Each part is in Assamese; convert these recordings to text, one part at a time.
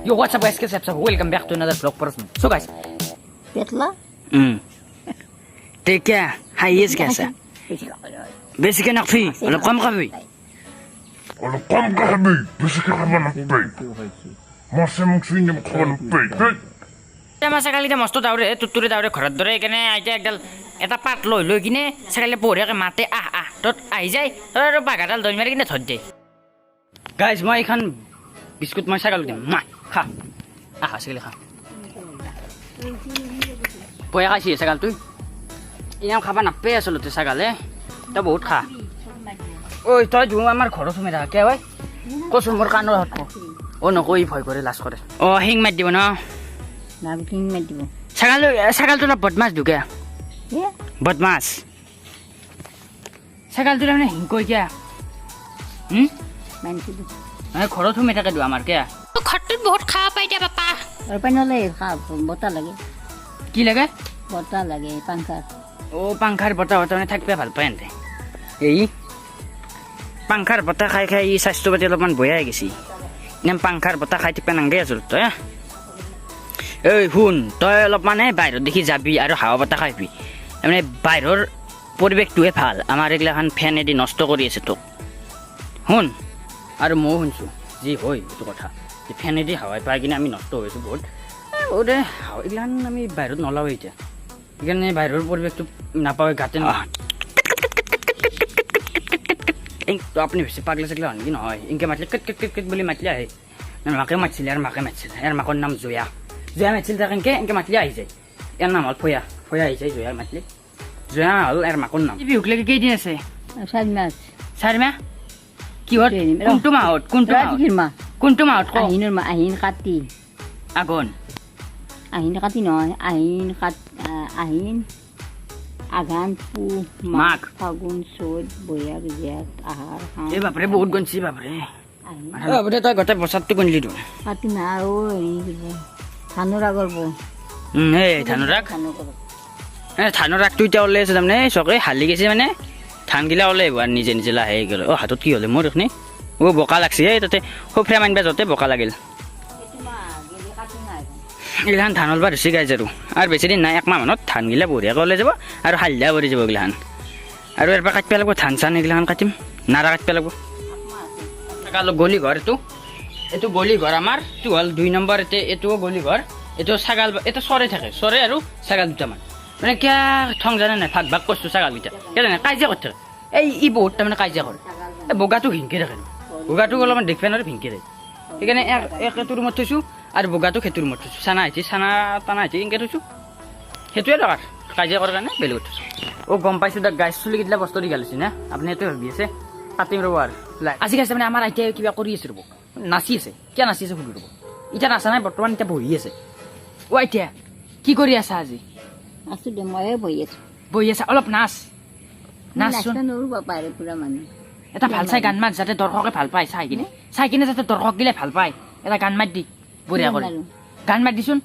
Yo, what's up guys? Welcome back to another vlog person. So guys, Petla? take care. Highest कैसा? Basic anak fi. Wala kam ka fi. Wala kam ka fi. Basic ka man ng pay. Masih mungkin yung kawan pay. Masa kali kita mesti tahu deh, tutur tahu deh kerat deh, kene aja ekdal, eta part loy gini, sekali pori ke mate tot aja, tot bagadal doi mari kene thod Guys, mau ikan biskut mau sekali deh, kha, sekali kha. Poya kasih sekali tuh. Ini am kapan apa ya selalu tuh sekali, tapi बहुत kha. Oh, itu aja আমার খরচ হয়ে থাকে ভাই কত মোর কানো হতো ও নকই ভয় করে লাশ করে ও হিং মার দিব না নাম কিং মে দিব ছাগাল তো বদমাস ঢুকে বদমাস ছাগাল তো মানে হিং কই কিয়া মানছি দিব খরচ হয়ে থাকে দিও আমার কে খট্টুত বহুত খাওয়া পাই দিয়া বাপা আর পানলে খা বতা লাগে কি লাগে বতা লাগে পাংখার ও পাংখার বতা মানে থাকবে ভাল পায় এনতে এই পাংখার বতা খাই খাই স্বাস্থ্য পাতি অলপমান বয়াই গেছি নেম পাংখার বতা খাই টিপে নাংগে আছো তই এই শুন তই অলপ মানে বাহিৰত দেখি যাবি আৰু হাৱা বতা খাইবি মানে বাহিৰৰ পৰিৱেশটোৱে ভাল আমাৰ এইগিলাখান ফেনেদি নষ্ট কৰি আছে তোক শুন আৰু ময়ো শুনছোঁ যি হয় এইটো কথা ফেনেদি হাৱাই পাই কিনে আমি নষ্ট হৈছোঁ বহুত দে এইগিলাখান আমি বাহিৰত নলাওঁ এতিয়া সেইকাৰণে বাহিৰৰ পৰিৱেশটো নাপাওঁ গাতে তো আপুনি বেছি পাগলা চাগলা হয় নেকি নহয় ইনকে মাতিলে কেট কেট কেট কেট বুলি মাতিলে আহে মাকে মাতিছিলে আৰু মাকে মাতিছিলে ইয়াৰ মাকৰ নাম জয়া জয়া মাতিছিল তাক এনেকৈ মাতিলে আহি যায় ইয়াৰ নাম হ'ল ফয়া ফয়া আহি যায় জয়া মাতিলে জয়া হ'ল ইয়াৰ মাকৰ নাম বিহুক লাগি কেইদিন আছে 4 মাস 4 মাহ কিহত কোনটো মাহত কোনটো মাহত আহিনৰ মা আহিন কাটি আঘোণ আহিন কাটি নহয় আহিন আঘান পু মাঘ ফাগুন চৈত বৈয়াগ জেঠ আহাৰ শাওণ এই বাপৰে বহুত গণছি বাপৰে বাপৰে তই গোটেই বছৰটো গণলি তো কাটি না ও ধানৰ আগৰ বৌ এই ধানৰ ৰাগ ধানৰ ৰাগটো এতিয়া ওলাই আছে তাৰমানে চকে হালি গৈছে মানে ধানগিলা ওলাই আহিব আৰু নিজে নিজে লাহে গ'ল হাতত কি হ'লে মোৰ এইখিনি বোকা লাগছে তাতে সফ্ৰা মানিবা যাওঁতে বোকা লাগিল এইগিলাখান ধান ওলবা ধুচি গাইজ আৰু বেছি দিন নাই 1 মাহ মানত ধানগিলা বঢ়িয়াকৈ ওলাই যাব আৰু হালধীয়া ভৰি যাব এইগিলাখান আৰু ইয়াৰ পৰা কাটিব লাগিব ধান চান এইগিলাখান কাটিম নাৰা কাটিব লাগিব গলি ঘৰ এইটো গলি ঘৰ আমাৰ এইটো হ'ল 2 নম্বৰ এইটোও গলি ঘৰ এইটো ছাগাল এইটো চৰে থাকে চৰে আৰু ছাগাল দুটামান মানে কিয় থং জানে নাই ভাগ ভাগ কৰিছোঁ ছাগালকেইটা কিয় জানে কাজিয়া কৰি থাকে এই বহুত তাৰমানে কাজিয়া কৰে এই বগাটো ভিংকি থাকে বগাটো অলপমান দেখিব নোৱাৰে ভিংকি থাকে সেইকাৰণে একেটো ৰুমত থৈছোঁ আৰু বগাটো সেইটো ৰুমত থৈছোঁ চানা আহিছে চানা টানা আহিছে এনেকৈ থৈছোঁ সেইটোৱে দৰকাৰ কাজিয়া কৰাৰ কাৰণে বেলেগত থৈছোঁ গম পাইছোঁ দা গাছ চুলি কেইটা বস্তু দি গালিছে না আপুনি সেইটোৱে ভাবি আছে কাটিম ৰ'ব আৰু আজি গাছ মানে আমাৰ আইতাই কিবা কৰি আছে ৰ'ব নাচি আছে কিয় নাচি আছে সুধি ৰ'ব এতিয়া নাচা নাই বৰ্তমান এতিয়া বহি আছে আইতা কি কৰি আছা আজি আছো দে ময়ে বহি আছা অলপ নাচচোন নৰুবা পাৰে পুৰা মানুহ এটা ভাল চাই গান মাত যাতে দৰ্শকে ভাল পায় চাই কিনে যাতে দৰ্শক গিলে ভাল পায় এটা গান মাত দি বঢ়িয়া কৰে গান মাত দিচোন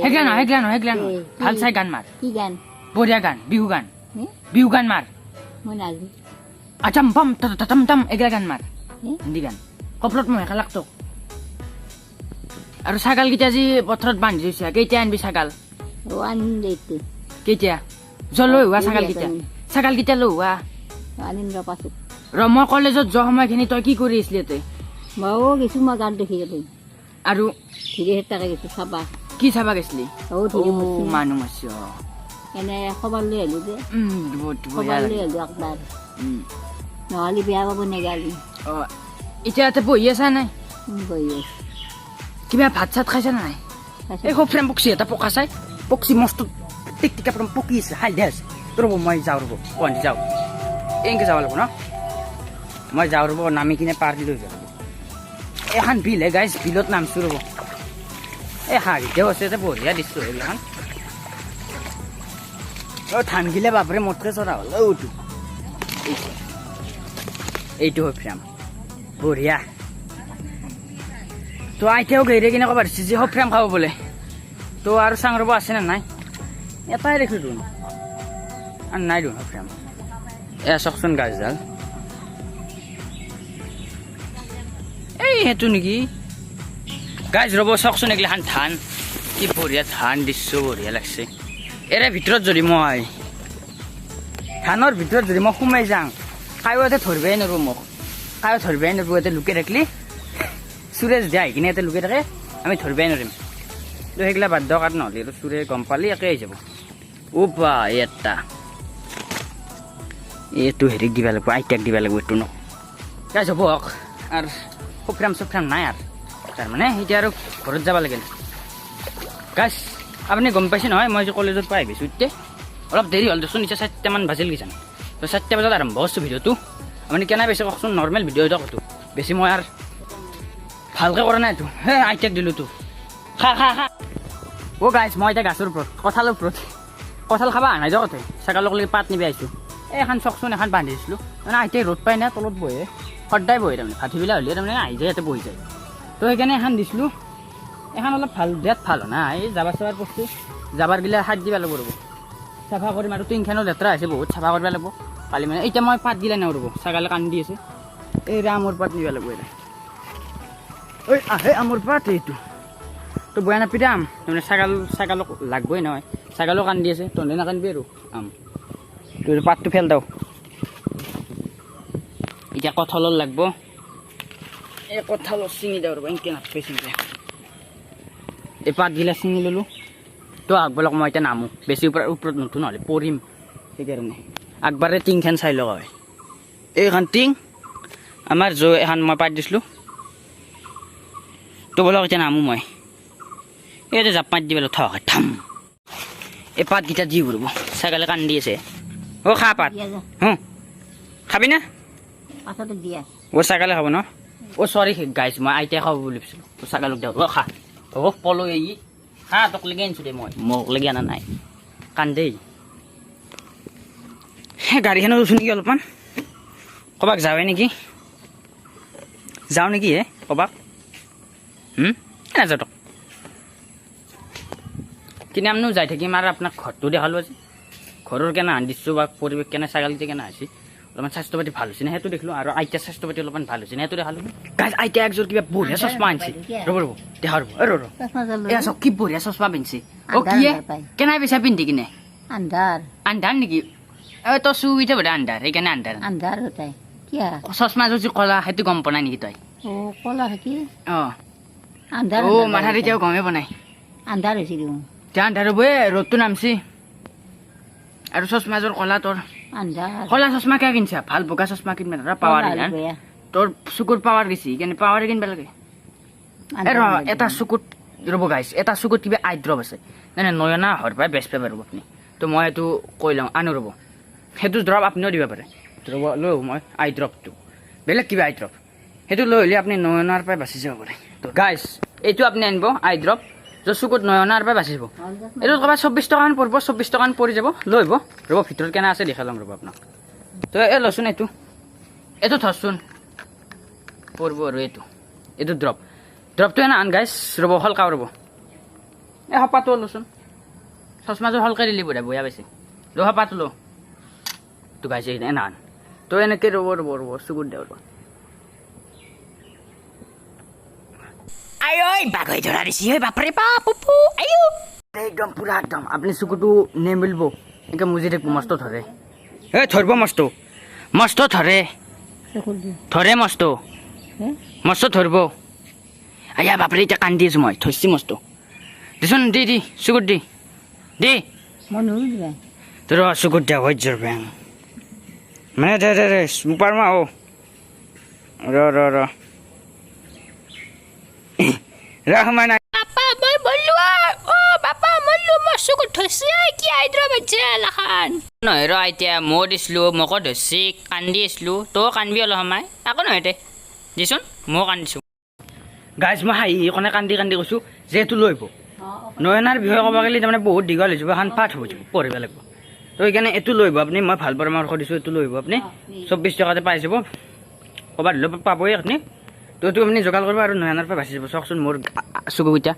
সেইগিলা নহয় ভাল চাই গান মাৰ কি গান বঢ়িয়া গান বিহু গান মাৰ মই নাজো আচাম পাম তাম তাম এগিলা গান মাৰ হিন্দী গান কপলত মই হেকা লাগতো আৰু ছাগালকেইটা আজি পথাৰত বান্ধি থৈছে কেতিয়া আনবি ছাগাল আনিম দেইতে কেতিয়া লৈ হোৱা ছাগালকেইটা লৈ হোৱা আনিম ৰ পাছত মই কলেজত যোৱা সময়খিনি তই কি কৰি আছিলি ইয়াতে ময়ো গেছো মই গান দেখি গেলো আৰু ধীৰে হেতাকে গেছো চাবা কি চাবা গৈছিলি মানুহ মাছ এনে খবৰ লৈ আহিলো যে খবৰ লৈ আহিলো একবাৰ নহ'লে বেয়া পাব নেগালি এতিয়া ইয়াতে বহি আছা নাই বহি আছো কিবা ভাত চাত খাইছা নাই এই সফ্ৰেম পক্ষী এটা পকা চাই পক্ষী মস্ত টিকটিকা পকি আছে হালধীয়া আছে ৰ'ব মই যাওঁ ৰ'ব গুৱাহাটী যাওঁ এনেকৈ যাব লাগিব ন মই যাওঁ ৰ'ব নামি কিনে পাৰ দি লৈ যাওঁ এখন বিল হে গাইজ বিলত নামছোঁ ৰ'ব এই হাঁহিতেও আছে যে বঢ়িয়া দিছোঁ এইগিলাখন ধানগিলা বাপৰে মোতকৈ চৰা হ'ল এইটো সফ্ৰাম বঢ়িয়া তো আইতাও গেৰে কিনে ক'ব দিছে যে সফ্ৰাম খাব বোলে তো আৰু চাং ৰ'ব আছেনে নাই এটাই দেখিলোঁ দেখোন আৰু নাই দেখোন সফ্ৰাম চাওকচোন গাছডাল এই সেইটো নেকি গাইজ ৰ'ব চাওকচোন এইগিলাখান ধান কি বঢ়িয়া ধান দিছোঁ বঢ়িয়া লাগছে এৰে ভিতৰত যদি মই ধানৰ ভিতৰত যদি মই সোমাই যাওঁ কায়ো ইয়াতে ধৰিবই নোৱাৰোঁ মোক কায়ো ধৰিবই নোৱাৰিব ইয়াতে লুকাই থাকিলে চুৰেজ দিয়া আহি কিনে ইয়াতে লুকাই থাকে আমি ধৰিবই নোৱাৰিম তো সেইগিলা বাদ দিয়ক আৰু নহ'লে আৰু চুৰে গম পালে একে আহি যাব বা এটা এইটো হেৰিক দিব লাগিব আইতাক দিব লাগিব এইটো ন গাইজ হ'ব হওক আৰু চফ্ৰাম নাই আৰু তাৰমানে এতিয়া আৰু ঘৰত যাব লাগিল গাইজ আপুনি গম পাইছে নহয় মই যে কলেজত পাই আহিছোঁ এতিয়া অলপ দেৰি হ'ল দেচোন এতিয়া 4টামান বাজিল কিজান তো 4টা বজাত আৰম্ভ কৰিছোঁ ভিডিঅ'টো আপুনি কেনে পাইছে কওকচোন নৰ্মেল ভিডিঅ' এটা কতো বেছি মই আৰু ভালকৈ কৰা নাই এইটো হে আইতাক দিলোঁ তো খা অ' গাইজ মই এতিয়া গাছৰ ওপৰত কঁঠালৰ ওপৰত কঁঠাল খাব অহা নাই যাওঁতে ছাগালক লাগি পাত নিবি আহিছোঁ এখন চকচোন এখন বান্ধি দিছিলোঁ মানে আইতাই ৰ'দ পাই না তলত বহে সদায় বহে তাৰমানে ভাটিবিলা হ'লে তাৰমানে আহি যায় ইয়াতে বহি যায় তো সেইকাৰণে এখন দিছিলোঁ এখন অলপ ভাল দিয়াত ভাল না এই যাবাৰ বস্তু যাবাৰ গিলা হাত দিব লাগিব ৰ'ব চাফা কৰিম আৰু টিংখানো লেতেৰা হৈছে বহুত চাফা কৰিব লাগিব কালি মানে এতিয়া মই পাত গিলা নেওঁ ৰ'ব ছাগালে কান্দি আছে এই আমৰ পাত নিব লাগিব এতিয়া ঐ আহে আমৰ পাত এইটো তো বয়া নাপিতে আম তাৰমানে ছাগালক লাগবই নহয় ছাগালো কান্দি আছে তহঁতে নাকান্দিবি আৰু আম তোৰ পাতটো ফেল দাও এতিয়া কঁঠালৰ লাগব এই কঁঠালৰ ছিঙি দাও ৰ'ব এনেকৈ নাপাই ছিঙি এই পাতগিলা ছিঙি ল'লোঁ তো আগবিলাক মই এতিয়া নামো বেছি ওপৰত নুঠো নহ'লে পৰিম সেইকাৰণে আগবাৰে টিংখন চাই লগা হয় এইখন টিং আমাৰ এখন মই পাত দিছিলোঁ তো বলক এতিয়া নামো মই এইটো জাপ মাৰি দিব লাগিব থ থাম এই পাতকেইটা দি কৰিব ছাগালে কান্দি আছে অ' খা পাত খাবি না পাছতে দিয়া অ' ছাগালে খাব ন অ' চৰি গাইছ মই আইতাই খাব বুলি ভাবিছিলোঁ অ' ছাগালক দিয়ক অ' খা অ' পলো এই খা তোক লাগি আনিছোঁ দে মই মোক লাগি অনা নাই কান্দেই গাড়ীখনো উঠো নেকি অলপমান ক'ৰবাক যাৱে নেকি যাওঁ নেকি হে ক'ৰবাক নাযাওঁ তোক কিনে আমনো যাই থাকিম আৰু আপোনাক ঘৰটো দেখালোঁ আজি ঘৰৰ কেনে আনি দিছোঁ বা পৰিৱেশ কেনে ছাগালতে কেনে হৈছে অলপমান স্বাস্থ্য পাতি ভাল হৈছে নে সেইটো দেখিলোঁ আৰু আইতাৰ স্বাস্থ্য পাতি অলপমান ভাল হৈছে নে সেইটো দেখালোঁ গাইজ আইতা একযোৰ কিবা বঢ়িয়া চশমা আনিছে ৰ'ব দেখা ৰ'ব এয়া চাওক কি বঢ়িয়া চশমা পিন্ধিছে অ' কি কেনে পিছা পিন্ধি কিনে আন্ধাৰ নেকি তই চুইতে বোলে আন্ধাৰ সেইকাৰণে আন্ধাৰ চশমাযোৰ যি ক'লা সেইটো গম পোৱা নাই নেকি তই অঁ অ' মাথাত এতিয়াও গমেই পোৱা নাই আন্ধাৰ হৈছিল এতিয়া আন্ধাৰ হ'ব ৰ'দটো নামছি আৰু চশমাযোৰ ক'লা তোৰ ক'লা চশমা কিয় কিনছা ভাল বগা চশমা কিনবা ধৰা পাৱাৰ তোৰ চকুৰ পাৱাৰ গেছি সেইকাৰণে পাৱাৰে কিনবা লাগে এটা চকুত ৰ'ব গাইছ এটা চকুত কিবা আই ড্ৰপ আছে মানে নয়না হৰ পৰাই বেষ্ট পাব ৰ'ব আপুনি তো মই এইটো কৈ লওঁ আনো ৰ'ব সেইটো ড্ৰপ আপুনিও দিব পাৰে ৰ'ব লৈ মই আই ড্ৰপটো বেলেগ কিবা আই ড্ৰপ সেইটো লৈ হ'লে আপুনি নয়নাৰ পৰাই বাচি যাব পাৰে তো গাইছ এইটো আপুনি আনিব আই ড্ৰপ য'ত চকুত নয়নাৰ পৰাই বাচি যাব এইটো ক'ৰবাত 24 টকামান পৰিব 24 টকামান পৰি যাব লৈ আহিব ৰ'ব ভিতৰত কেনে আছে দেখাই ল'ম ৰ'ব আপোনাক তো এই লচোন এইটো থচোন পৰিব আৰু এইটো ড্ৰপটো এনে আন গাইছ ৰ'ব হলকা ৰ'ব এই সপাটো লচোন চশমাযোৰ হলকাই দিলি বঢ়িয়া পাইছে ল সপাটো ল তো গাইছে এনে আন তো এনেকৈ ৰ'ব চকুত দে ৰ'ব আই বাঘ হৈ ধৰা দিছি বাপৰে বাপ একদম পুৰা একদম আপুনি চকুটো নেমেলিব এনেকৈ মুজি থাকিব মস্ত ধৰে ধৰিব মস্ত ধৰে মস্ত ধৰিব আয়া বাপৰে এতিয়া কান্দি আছোঁ মই থৈছি মস্ত দেচোন দি চকুত দি তোৰ চকুত দিয়া হৈ যোৰ বেং মানে দে চুপাৰ মা সোমাই নাই পাপা মই বললো পাপা মল্লো মই চকুত ধৰছি কি আইদ্ৰ বাচ্চা লাখান নহয় ৰ এতিয়া মই দিছিলোঁ মোকো ধৰছি কান্দি আছিলোঁ তই কান্দিবি অলপ সময় একো নহয় দে দেচোন মই কান্দিছোঁ গাইজ মই হাঁহি কণে কান্দি কৈছোঁ যে এইটো লৈ আহিব নয়নাৰ বিষয়ে ক'ব গ'লে তাৰমানে বহুত দীঘল হৈ যাব এখন পাঠ হৈ যাব পঢ়িব লাগিব তো সেইকাৰণে এইটো লৈ আহিব আপুনি মই ভাল পৰামৰ্শ দিছোঁ এইটো লৈ আহিব আপুনি 24 টকাতে পাই যাব ক'ৰবাত ধৰিলেও পাবই আপুনি তো এইটো আপুনি যোগাৰ কৰিব আৰু নয়নাৰ পৰা বাচি যাব চাওকচোন মোৰ চকুকেইটা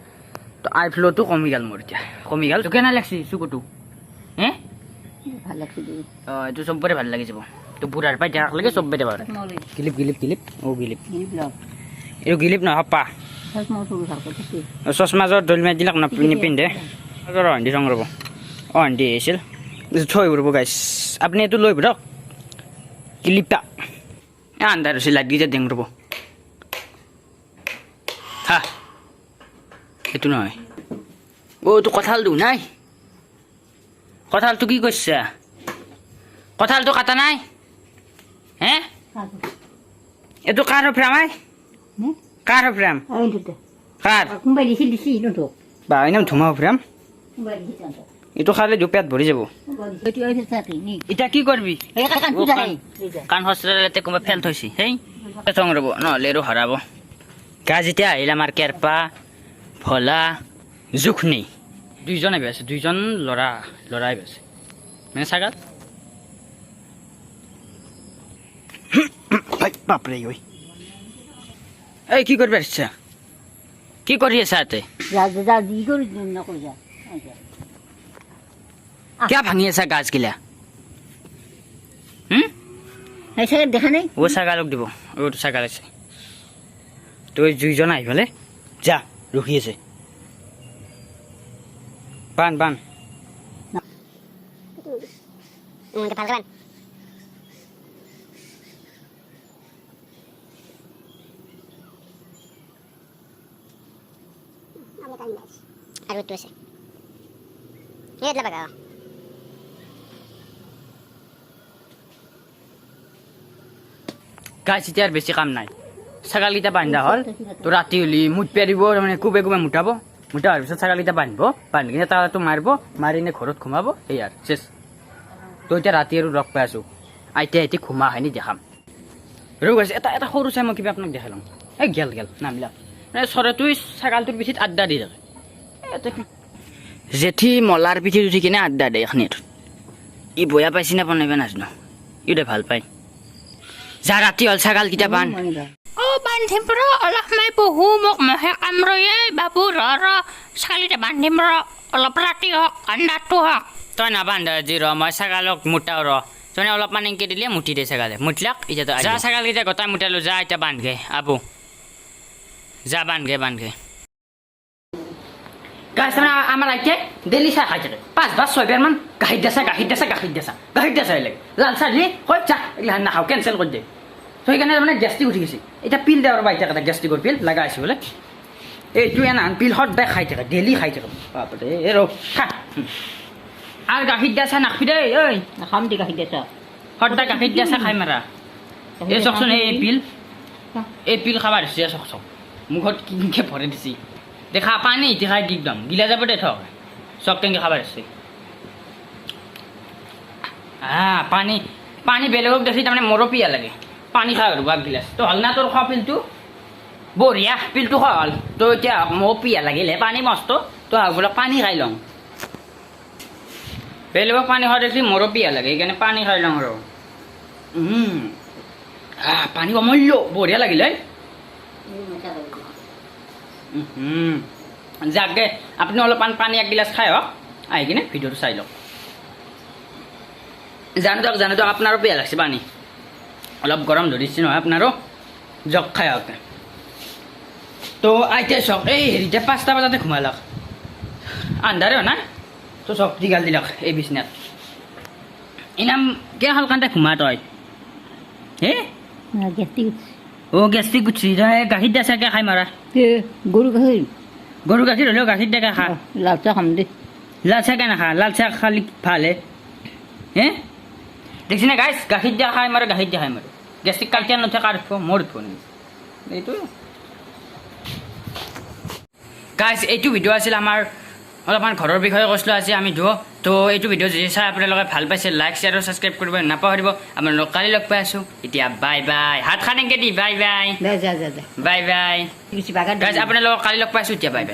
তো আই ফ্ল'টো কমি গ'ল মোৰ এতিয়া তো কেনে লাগছি চকুটো অঁ এইটো চবৰে ভাল লাগি যাব তো বুঢ়াৰ পাই দিয়াক লাগে চবতে পাৰে গিলিপ এইটো গিলিপ নহয় সপা চশমাযোৰ দল মাৰি দিলাক নিপিন্ধে অন্দি ৰং ৰ'ব অন্দি আহিছিল থৈ ৰ'ব গাইছ আপুনি এইটো লৈ ৰ'ব ক্লিপা আন্ধাৰ হৈছে লাইট গীজা দিম ৰ'ব হা এইটো নহয় এইটো কঁঠালটো নাই কঁঠালটো কি কৰিছা কঁঠালটো কাটা নাই হে এইটো কাৰ ফ্ৰেম আই কাৰ ফ্ৰেম কাৰ বা এনেও ধুমা ফ্ৰেম এইটো খালে পেট ভৰি যাব এতিয়া কি কৰিবি কাণ হস্পিটেলতে কোনোবা ফেল থৈছি সেই থং ৰ'ব নহ'লে আৰু হৰাব গাজ এতিয়া আহিল আমাৰ কেৰপা ভলা জোখনি দুইজন আহি আছে দুইজন ল'ৰা আহি আছে মানে ছাগাল বাপৰে ঐ এই কি কৰিব পাৰিছা কি কৰি আছা ইয়াতে কিয় ভাঙি আছা গাছগিলা দেখা নাই ও ছাগালক দিব ওটো ছাগাল আছে তই দুইজন আহি পেলাই যা ৰখি আছে বান আৰু এইটো আছে এইবিলাক বাগা গাছ এতিয়া আৰু বেছি কাম নাই ছাগালকেইটা বান্ধা হ'ল তো ৰাতি হ'লি মুঠ পেৰিব তাৰমানে কোবে মুঠাব মুঠা হোৱাৰ পিছত ছাগালকেইটা বান্ধি কিনে তাতো মাৰিব মাৰি কিনে ঘৰত সোমাব সেই আৰু চেছ তো এতিয়া ৰাতি আৰু লগ পাই আছোঁ আইতা ঘুমা খাইনি দেখাম ৰ'ব গাইছ এটা সৰু চাই মই কিবা আপোনাক দেখাই ল'ম এই গেল নামিলা মানে চৰাইটোৱে ছাগালটোৰ পিঠিত আড্ডা দি থাকে জেঠি মলাৰ পিঠিত উঠি কিনে আড্ডা দিয়ে এখনিত ই বয়া পাইছি না বনাইবা নাজানো ই দে ভাল পায় যা ৰাতি হ'ল ছাগালকেইটা বান বান্ধিম ৰ অলপ মই বহু মোক মহে কামৰয়ে বাবু ৰ ছাগলীটা বান্ধিম ৰ অলপ ৰাতি হওক আন্ধাৰটো হওক তই নাবান্ধ আজি ৰ মই ছাগালক মুটাও ৰ তই অলপমান এনেকৈ দিলে মুঠি দে ছাগালে মুঠলাক এতিয়া যা ছাগালকেইটা গোটাই মুটালো যা এতিয়া বান্ধগে আবু যা বান্ধগে গাছ তাৰমানে আমাৰ আইতাই ডেইলি চাহ খাই থাকে 5 বা 6 বাৰমান গাখীৰ দেছা লাগে লাল চাহ দিলে হয় যা এইগিলা নাখাওঁ কেঞ্চেল কৰি দিয়ে তো সেইকাৰণে তাৰমানে গেষ্টিক উঠি গৈছে এতিয়া পিল দেওয়াৰ বা আইতাক এটা গেষ্টিকৰ পিল লগা আছে বোলে এইটো এনাহান পিল সদায় খাই থাকে ডেইলি খাই থাকে বাপৰে এই ৰ খা আৰু গাখীৰ দিয়া চাহ নাখাবি দেই ঐ নাখাম দে গাখীৰ দিয়া সদায় গাখীৰ দিয়া চাহ খাই মাৰা এই চাওকচোন এই পিল খাব দিছে চাওক মুখত কিনকৈ ভৰাই দিছে দেখা পানী ইতি খাই একদম গিলা যাব দে থক চক টেংকি খাব দিছে পানী বেলেগক দেখি তাৰমানে মোৰো পিয়া লাগে পানী খাই আৰু বাপ গিলাচ তো হ'ল না তোৰ খোৱা পিলটো বঢ়িয়া পিলটো খোৱা হ'ল তো এতিয়া মোৰ পিয়া লাগিলে পানী মস্ত তো বোলে পানী খাই লওঁ বেলেগক পানী খোৱা দেখি মোৰো পিয়া লাগে সেইকাৰণে পানী খাই লওঁ আৰু পানী অমূল্য বঢ়িয়া লাগিলে যাকে আপুনি অলপমান পানী এক গিলাচ খাই হওক আহি কিনে ভিডিঅ'টো চাই লওক জানো দিয়ক আপোনাৰো বেয়া লাগছে পানী অলপ গৰম ধৰিছে নহয় আপোনাৰো জগ খাই হওক তো আইতাই চাওক এই হেৰিতে 5টা বজাতে ঘুমালাক আন্ধাৰে হয় না তো চক দীঘাল দিলাক এই বিচনাত ইনাম কিয় হালকানতে ঘুমা তই হে গেষ্টিক উঠছি গাখীৰ দিয়া চাহকে খাই মাৰা গৰু গাখীৰ হ'লেও গাখীৰ দিয়াকে খা লাল চাহ খাম দে লাল চাহ কেনে খা লাল চাহ খালি ভালহে হে দেখছি না গাইছ গাখীৰ দিয়া খাই মাৰো গেষ্টিক কালচিয়াৰ নথকা মোৰ ফোন এইটো গাইছ এইটো ভিডিঅ' আছিল আমাৰ অলপমান ঘৰৰ বিষয়ে কৈছিলোঁ আজি আমি তো এইটো ভিডিঅ' যদি চাই আপোনালোকে ভাল পাইছে লাইক শ্বেয়াৰ আৰু ছাবস্ক্ৰাইব কৰিব নাপাহৰিব আপোনালোকক কালি লগ পাই আছোঁ এতিয়া বাই হাত খান এনেকৈ দি বাই যা গাইছ আপোনালোকক কালি লগ পাইছোঁ এতিয়া বাই